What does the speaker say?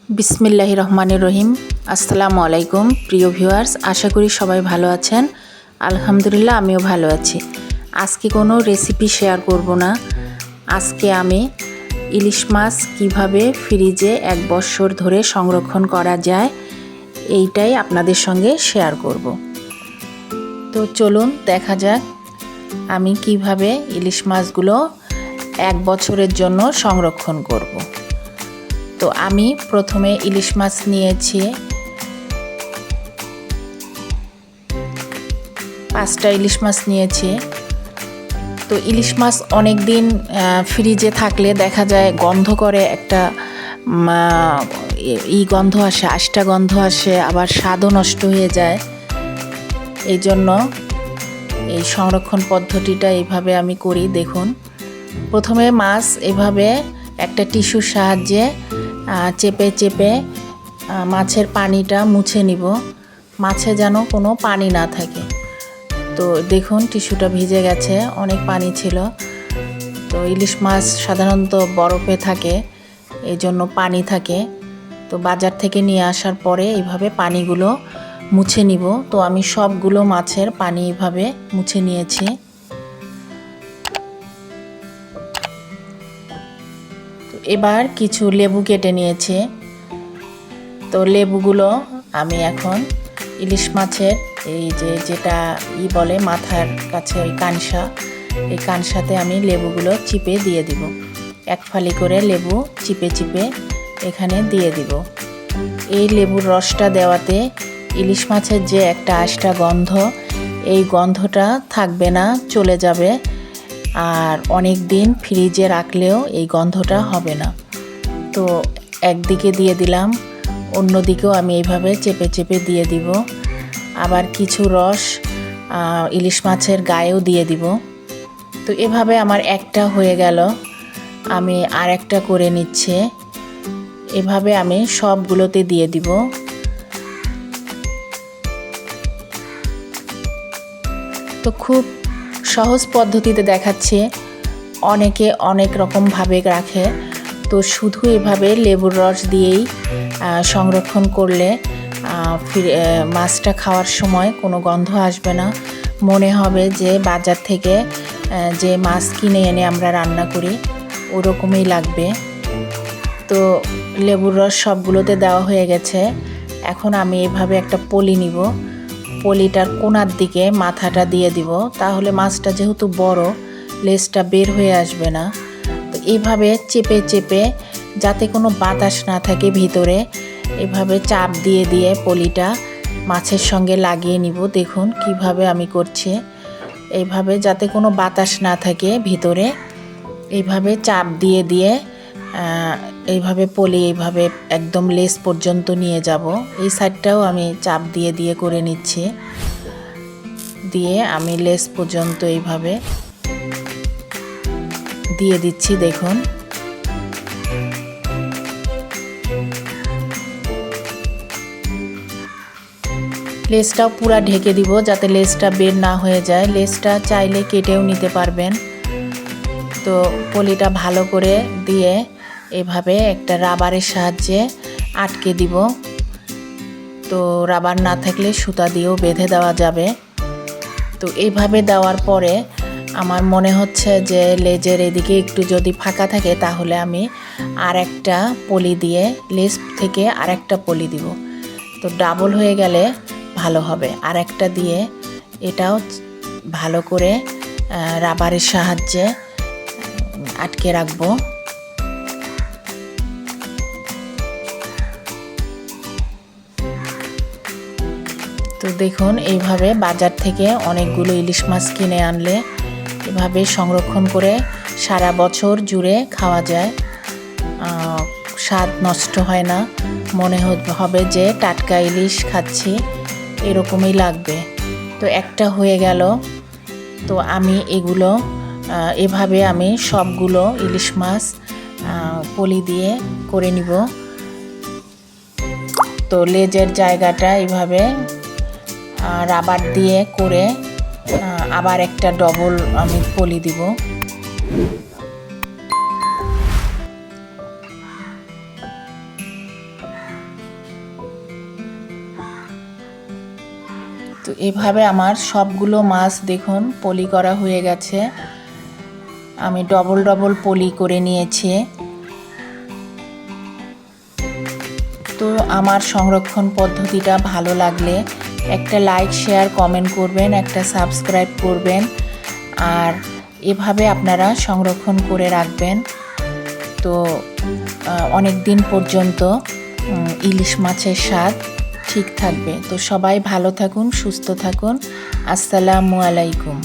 বিসমিল্লাহির রহমানির রহিম। আসসালামু আলাইকুম প্রিয় ভিউয়ার্স, আশা করি সবাই ভালো আছেন। আলহামদুলিল্লাহ আমিও ভালো আছি। আজকে কোনো রেসিপি শেয়ার করব না। আজকে আমি ইলিশ মাছ কিভাবে ফ্রিজে 1 বছর ধরে সংরক্ষণ করা যায় এইটাই আপনাদের সঙ্গে শেয়ার করব। তো চলুন দেখা যাক আমি কিভাবে ইলিশ মাছগুলো 1 বছরের জন্য সংরক্ষণ করব। তো আমি প্রথমে ইলিশ মাছ নিয়েছি 5টা ইলিশ মাছ নিয়েছি। তো ইলিশ মাছ অনেক দিন ফ্রিজে থাকলে দেখা যায় গন্ধ করে, একটা গন্ধ আসে, আষ্টা গন্ধ আসে, আবার স্বাদও নষ্ট হয়ে যায়। এই জন্য এই সংরক্ষণ পদ্ধতিটা এইভাবে আমি করি। দেখুন, প্রথমে মাছ এভাবে একটা টিস্যুর সাহায্যে চেপে চেপে মাছের পানিটা মুছে নিব, মাছে যেন কোনো পানি না থাকে। তো দেখুন টিস্যুটা ভিজে গেছে, অনেক পানি ছিল। তো ইলিশ মাছ সাধারণত বরফে থাকে, এই জন্য পানি থাকে। তো বাজার থেকে নিয়ে আসার পরে এইভাবে পানিগুলো মুছে নিব। তো আমি সবগুলো মাছের পানি এইভাবে মুছে নিয়েছি। এবার কিছু লেবু কেটে নিয়েছে। তো লেবুগুলো আমি এখন ইলিশ মাছের এই যেটা বলে মাথার কাছে ওই কানসা, এই কানসাতে আমি লেবুগুলো চিপে দিয়ে দিব। 1 ফালি করে লেবু চিপে চিপে এখানে দিয়ে দিব। এই লেবুর রসটা দেওয়াতে ইলিশ মাছের যে একটা আষ্টা গন্ধ, এই গন্ধটা থাকবে না, চলে যাবে। আর অনেক দিন ফ্রিজে রাখলেও এই গন্ধটা হবে না। তো একদিকে দিয়ে দিলাম, অন্য দিকেও আমি এইভাবে চেপে চেপে দিয়ে দিব। আবার কিছু রস ইলিশ মাছের গায়েও দিয়ে দিব। তো এভাবে আমার একটা হয়ে গেল, আমি আর একটা করে নিচ্ছে। এভাবে আমি সবগুলোতে দিয়ে দিব। তো খুব সহজ পদ্ধতিতে দেখাচ্ছে, অনেকে অনেক রকমভাবে রাখে। তো শুধু এভাবে লেবুর রস দিয়েই সংরক্ষণ করলে মাছটা খাওয়ার সময় কোনো গন্ধ আসবে না, মনে হবে যে বাজার থেকে যে মাছ কিনে এনে আমরা রান্না করি ওরকমই লাগবে। তো লেবুর রস সবগুলোতে দেওয়া হয়ে গেছে। এখন আমি এভাবে একটা পলি নিব, পলিটার কোণার দিকে মাথাটা দিয়ে দিব, তাহলে মাছটা যেহেতু বড়, লেজটা বের হয়ে আসবে না। তো এইভাবে চেপে চেপে যাতে কোনো বাতাস না থাকে ভিতরে, এভাবে চাপ দিয়ে দিয়ে পলিটা মাছের সঙ্গে লাগিয়ে নিব। দেখুন কিভাবে আমি করছি, এইভাবে যাতে কোনো বাতাস না থাকে ভিতরে, এইভাবে চাপ দিয়ে দিয়ে এইভাবে পলি এইভাবে একদম লেজ পর্যন্ত নিয়ে যাব। এই সাইডটাও আমি চাপ দিয়ে দিয়ে করে নিচ্ছি, দিয়ে আমি লেজ পর্যন্ত এইভাবে দিয়ে দিচ্ছি। দেখুন লেজটাও পুরা ঢেকে দিব যাতে লেজটা বের না হয়ে যায়। লেজটা চাইলে কেটেও নিতে পারবেন। তো পলিটা ভালো করে দিয়ে এভাবে একটা রাবারের সাহায্যে আটকে দিব। তো রাবার না থাকলে সুতা দিয়েও বেঁধে দেওয়া যাবে। তো এইভাবে দেওয়ার পরে আমার মনে হচ্ছে যে লেজের এদিকে একটু যদি ফাঁকা থাকে, তাহলে আমি আর একটা পলি দিয়ে লেজ থেকে আর একটা পলি দিব। তো ডাবল হয়ে গেলে ভালো হবে। আর একটা দিয়ে এটাও ভালো করে রাবারের সাহায্যে আটকে রাখবো। তো দেখুন এইভাবে বাজার থেকে অনেকগুলো ইলিশ মাছ কিনে আনলে এভাবে সংরক্ষণ করে সারা বছর জুড়ে খাওয়া যায়। স্বাদ নষ্ট হয় না, মনে হবে যে টাটকা ইলিশ খাচ্ছি, এরকমই লাগবে। তো একটা হয়ে গেল। তো আমি এগুলো এভাবে আমি সবগুলো ইলিশ মাছ পলি দিয়ে করে নিব। তো লেজের জায়গাটা এইভাবে রাবার দিয়ে করে আবার একটা ডবল আমি পলি দিব। তো এভাবে আমার সবগুলো মাছ দেখুন পলি করা হয়ে গেছে। আমি ডবল ডবল পলি করে নিয়েছি। তো আমার সংরক্ষণ পদ্ধতিটা ভালো লাগলে একটা লাইক, শেয়ার, কমেন্ট করবেন, একটা সাবস্ক্রাইব করবেন। আর এভাবে আপনারা সংরক্ষণ করে রাখবেন, তো অনেক দিন পর্যন্ত ইলিশ মাছের স্বাদ ঠিক থাকবে। তো সবাই ভালো থাকুন, সুস্থ থাকুন। আসসালামু আলাইকুম।